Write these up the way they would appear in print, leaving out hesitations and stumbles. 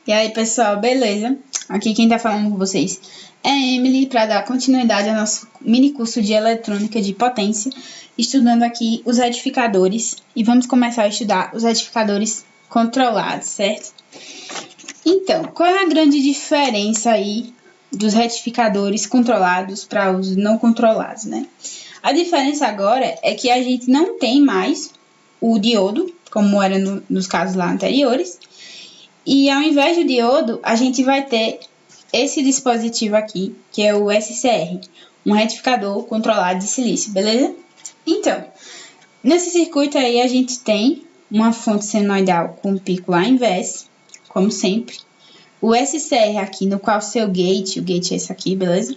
E aí, pessoal, beleza? Aqui quem tá falando com vocês é a Emily, para dar continuidade ao nosso mini curso de eletrônica de potência, estudando aqui os retificadores. E vamos começar a estudar os retificadores controlados, certo? Então, qual é a grande diferença aí dos retificadores controlados para os não controlados, né? A diferença agora é que a gente não tem mais o diodo, como era nos casos lá anteriores, e ao invés do diodo, a gente vai ter esse dispositivo aqui, que é o SCR, um retificador controlado de silício, beleza? Então, nesse circuito aí a gente tem uma fonte senoidal com pico lá inverso, como sempre. O SCR aqui, no qual o gate é esse aqui, beleza?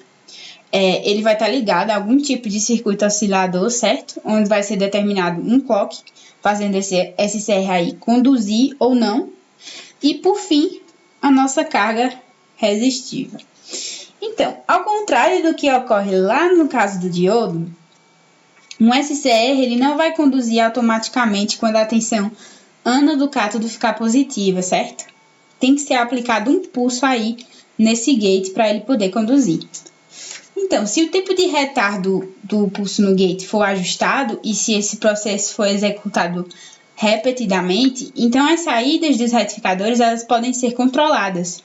Ele vai estar ligado a algum tipo de circuito oscilador, certo? Onde vai ser determinado um clock, fazendo esse SCR aí conduzir ou não. E, por fim, a nossa carga resistiva. Então, ao contrário do que ocorre lá no caso do diodo, um SCR ele não vai conduzir automaticamente quando a tensão ânodo do cátodo ficar positiva, certo? Tem que ser aplicado um pulso aí nesse gate para ele poder conduzir. Então, se o tempo de retardo do pulso no gate for ajustado e se esse processo for executado repetidamente, então as saídas dos retificadores elas podem ser controladas.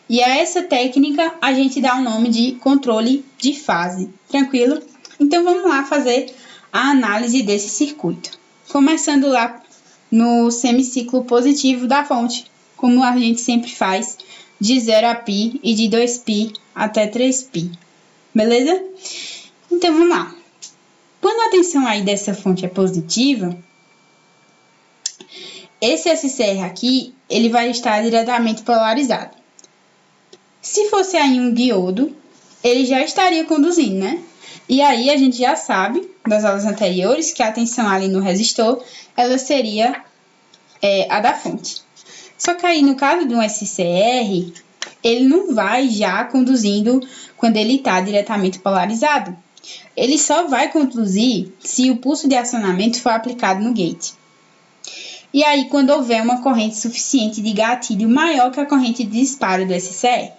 E a essa técnica a gente dá o nome de controle de fase. Tranquilo? Então vamos lá fazer a análise desse circuito. Começando lá no semiciclo positivo da fonte, como a gente sempre faz, de 0 a π e de 2π até 3π. Beleza? Então vamos lá. Quando a tensão aí dessa fonte é positiva, esse SCR aqui, ele vai estar diretamente polarizado. Se fosse aí um diodo, ele já estaria conduzindo, né? E aí a gente já sabe, das aulas anteriores, que a tensão ali no resistor, ela seria a da fonte. Só que aí no caso de um SCR, ele não vai já conduzindo quando ele está diretamente polarizado. Ele só vai conduzir se o pulso de acionamento for aplicado no gate. E aí, quando houver uma corrente suficiente de gatilho maior que a corrente de disparo do SCR.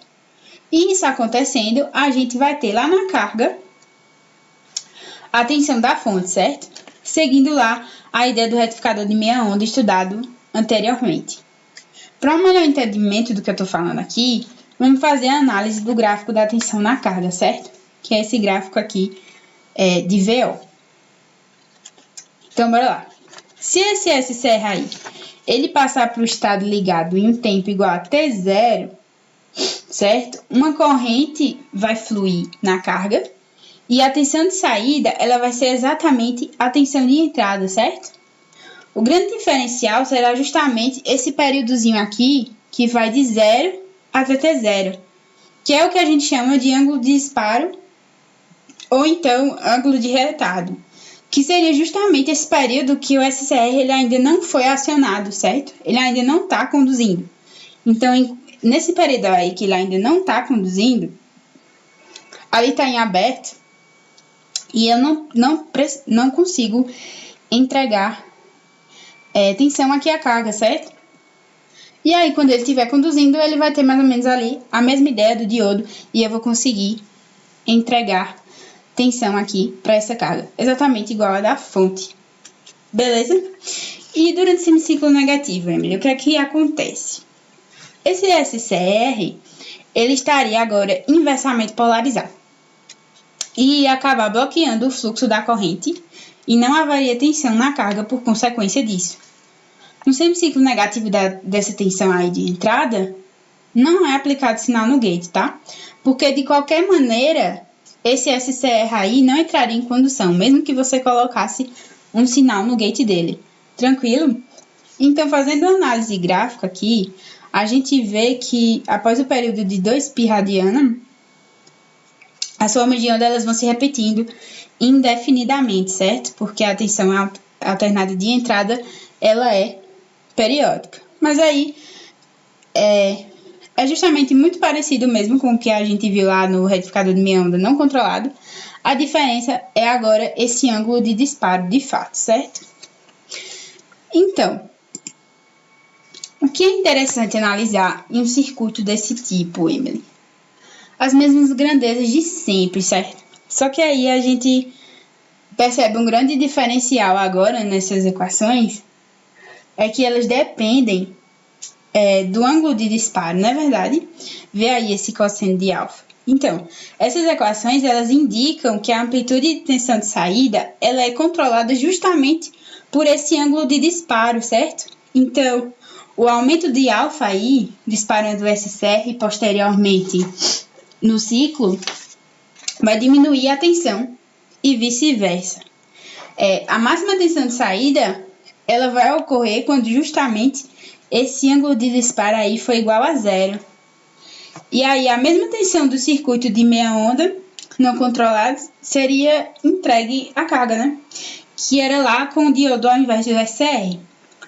E isso acontecendo, a gente vai ter lá na carga a tensão da fonte, certo? Seguindo lá a ideia do retificador de meia onda estudado anteriormente. Para um melhor entendimento do que eu estou falando aqui, vamos fazer a análise do gráfico da tensão na carga, certo? Que é esse gráfico aqui de VO. Então, bora lá. Se esse SCR aí, ele passar para o estado ligado em um tempo igual a T0, certo? Uma corrente vai fluir na carga e a tensão de saída, ela vai ser exatamente a tensão de entrada, certo? O grande diferencial será justamente esse períodozinho aqui, que vai de 0 até T0, que é o que a gente chama de ângulo de disparo ou então ângulo de retardo, que seria justamente esse período que o SCR ele ainda não foi acionado, certo? Ele ainda não está conduzindo. Então, nesse período aí que ele ainda não está conduzindo, ali está em aberto e eu não consigo entregar tensão aqui à carga, certo? E aí, quando ele estiver conduzindo, ele vai ter mais ou menos ali a mesma ideia do diodo e eu vou conseguir entregar tensão aqui para essa carga, exatamente igual a da fonte. Beleza? E durante esse semiciclo negativo, Emily, o que é que acontece? Esse SCR, ele estaria agora inversamente polarizado e ia acabar bloqueando o fluxo da corrente e não haveria tensão na carga por consequência disso. No semiciclo negativo dessa tensão aí de entrada, não é aplicado sinal no gate, tá? Porque de qualquer maneira, esse SCR aí não entraria em condução, mesmo que você colocasse um sinal no gate dele. Tranquilo? Então, fazendo uma análise gráfica aqui, a gente vê que após o período de 2π radiana, as formas de onda elas vão se repetindo indefinidamente, certo? Porque a tensão alternada de entrada, ela é periódica. Mas aí, é justamente muito parecido mesmo com o que a gente viu lá no retificador de meia onda não controlado. A diferença é agora esse ângulo de disparo de fato, certo? Então, O que é interessante analisar em um circuito desse tipo, Emily? As mesmas grandezas de sempre, certo? Só que aí a gente percebe um grande diferencial agora nessas equações, é que elas dependem do ângulo de disparo, não é verdade? Vê aí esse cosseno de alfa. Então, essas equações, elas indicam que a amplitude de tensão de saída, ela é controlada justamente por esse ângulo de disparo, certo? Então, o aumento de alfa aí, disparando o SCR posteriormente no ciclo, vai diminuir a tensão e vice-versa. A máxima tensão de saída, ela vai ocorrer quando justamente esse ângulo de disparo aí for igual a zero. E aí a mesma tensão do circuito de meia onda não controlado seria entregue à carga, né? Que era lá com o diodo ao invés do SCR.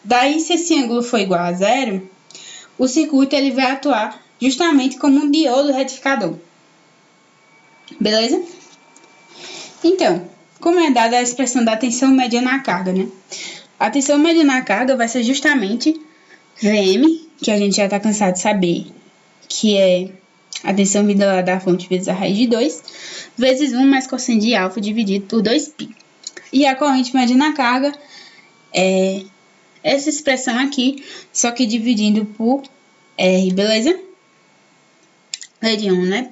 Daí, se esse ângulo for igual a zero, o circuito ele vai atuar justamente como um diodo retificador. Beleza? Então, como é dada a expressão da tensão média na carga, né? A tensão média na carga vai ser justamente Vm, que a gente já está cansado de saber, que é a tensão vinda lá da fonte vezes a raiz de 2, vezes 1 mais cosseno de alfa dividido por 2π. E a corrente média na carga é essa expressão aqui, só que dividindo por R, beleza? Lei de Ohm, né?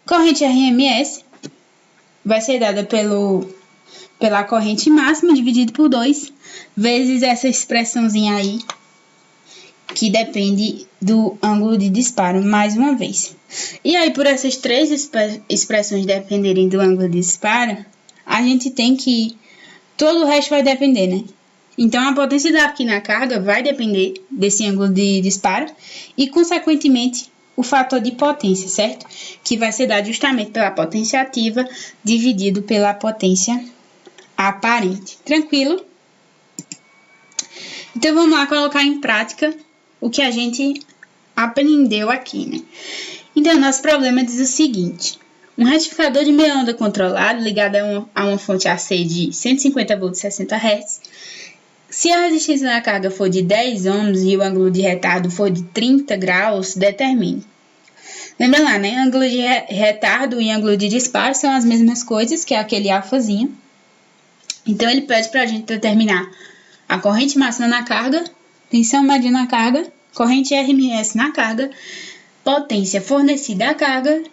Corrente RMS vai ser dada pela corrente máxima dividido por 2, vezes essa expressãozinha aí, que depende do ângulo de disparo, mais uma vez. E aí, por essas três expressões dependerem do ângulo de disparo, a gente tem que todo o resto vai depender, né? Então, a potência aqui na carga vai depender desse ângulo de disparo e, consequentemente, o fator de potência, certo? Que vai ser dado justamente pela potência ativa dividido pela potência aparente. Tranquilo? Então, vamos lá colocar em prática o que a gente aprendeu aqui, né? Então, nosso problema diz o seguinte: um retificador de meia onda controlado ligado a uma fonte AC de 150 volts 60 Hz, se a resistência na carga for de 10 ohms e o ângulo de retardo for de 30 graus, determine. Lembra lá, né? Ângulo de retardo e ângulo de disparo são as mesmas coisas, que é aquele alfazinho. Então, ele pede para a gente determinar a corrente máxima na carga, tensão média na carga, corrente RMS na carga, potência fornecida à carga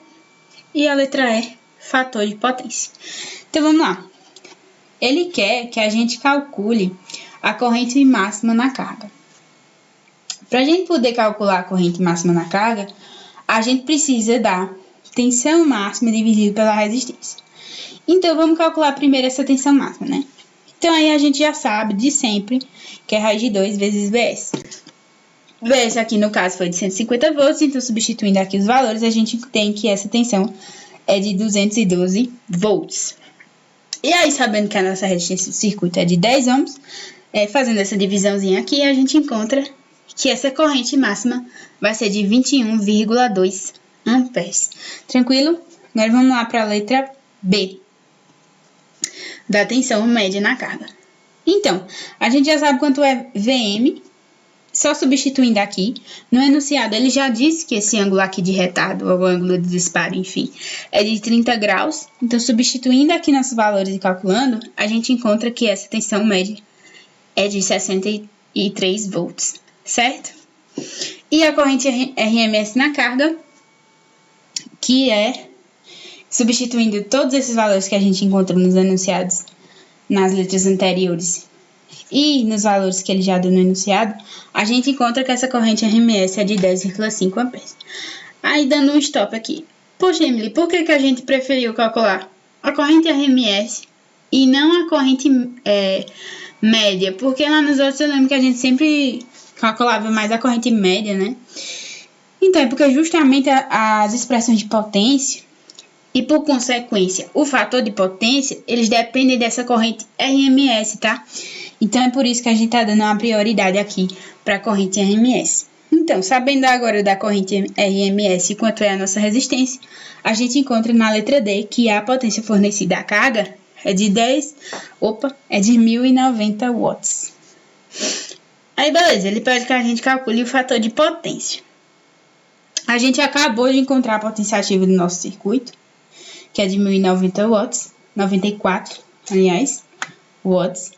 e a letra E, fator de potência. Então, vamos lá. Ele quer que a gente calcule a corrente máxima na carga. Para a gente poder calcular a corrente máxima na carga, a gente precisa da tensão máxima dividido pela resistência. Então, vamos calcular primeiro essa tensão máxima, né? Então, aí a gente já sabe de sempre que é raiz de 2 vezes Vs. Vs aqui no caso foi de 150 volts, então substituindo aqui os valores, a gente tem que essa tensão é de 212 volts. E aí, sabendo que a nossa resistência do circuito é de 10 ohms, fazendo essa divisãozinha aqui, a gente encontra que essa corrente máxima vai ser de 21,2 amperes. Tranquilo? Agora vamos lá para a letra B, da tensão média na carga. Então, a gente já sabe quanto é Vm, só substituindo aqui. No enunciado, ele já disse que esse ângulo aqui de retardo, ou ângulo de disparo, enfim, é de 30 graus. Então, substituindo aqui nossos valores e calculando, a gente encontra que essa tensão média é de 63 volts, certo? E a corrente RMS na carga, que é, substituindo todos esses valores que a gente encontra nos enunciados, nas letras anteriores, e nos valores que ele já deu no enunciado, a gente encontra que essa corrente RMS é de 10,5 amperes. Aí, dando um stop aqui. Poxa, Emily, por que a gente preferiu calcular a corrente RMS e não a corrente média? Porque lá nos outros eu lembro que a gente sempre calculava mais a corrente média, né? Então, é porque justamente as expressões de potência e, por consequência, o fator de potência, eles dependem dessa corrente RMS, tá? Então, é por isso que a gente está dando uma prioridade aqui para a corrente RMS. Então, sabendo agora da corrente RMS e quanto é a nossa resistência, a gente encontra na letra D que a potência fornecida à carga é de 1090 watts. Aí, beleza, ele pede que a gente calcule o fator de potência. A gente acabou de encontrar a potência ativa do nosso circuito, que é de 1090 watts, 94, aliás, watts.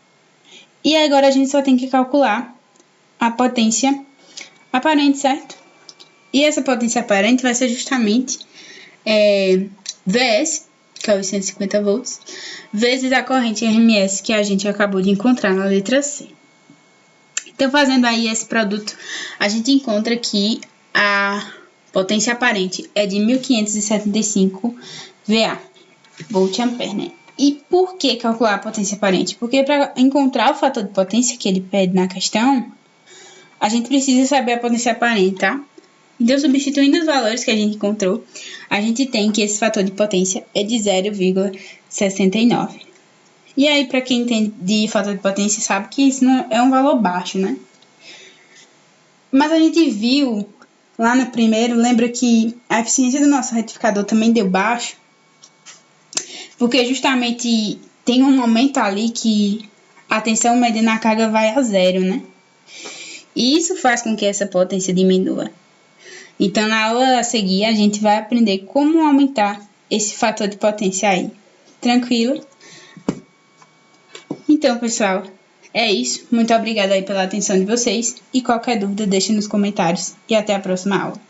E agora a gente só tem que calcular a potência aparente, certo? E essa potência aparente vai ser justamente VS, que é os 150 volts, vezes a corrente RMS que a gente acabou de encontrar na letra C. Então, fazendo aí esse produto, a gente encontra que a potência aparente é de 1575 VA, volt-ampere, né? E por que calcular a potência aparente? Porque para encontrar o fator de potência que ele pede na questão, a gente precisa saber a potência aparente, tá? Então, substituindo os valores que a gente encontrou, a gente tem que esse fator de potência é de 0,69. E aí, para quem entende de fator de potência, sabe que isso não é um valor baixo, né? Mas a gente viu lá no primeiro, lembra que a eficiência do nosso retificador também deu baixo, porque justamente tem um momento ali que a tensão média na carga vai a zero, né? E isso faz com que essa potência diminua. Então, na aula a seguir, a gente vai aprender como aumentar esse fator de potência aí. Tranquilo? Então, pessoal, é isso. Muito obrigada aí pela atenção de vocês. E qualquer dúvida, deixe nos comentários. E até a próxima aula.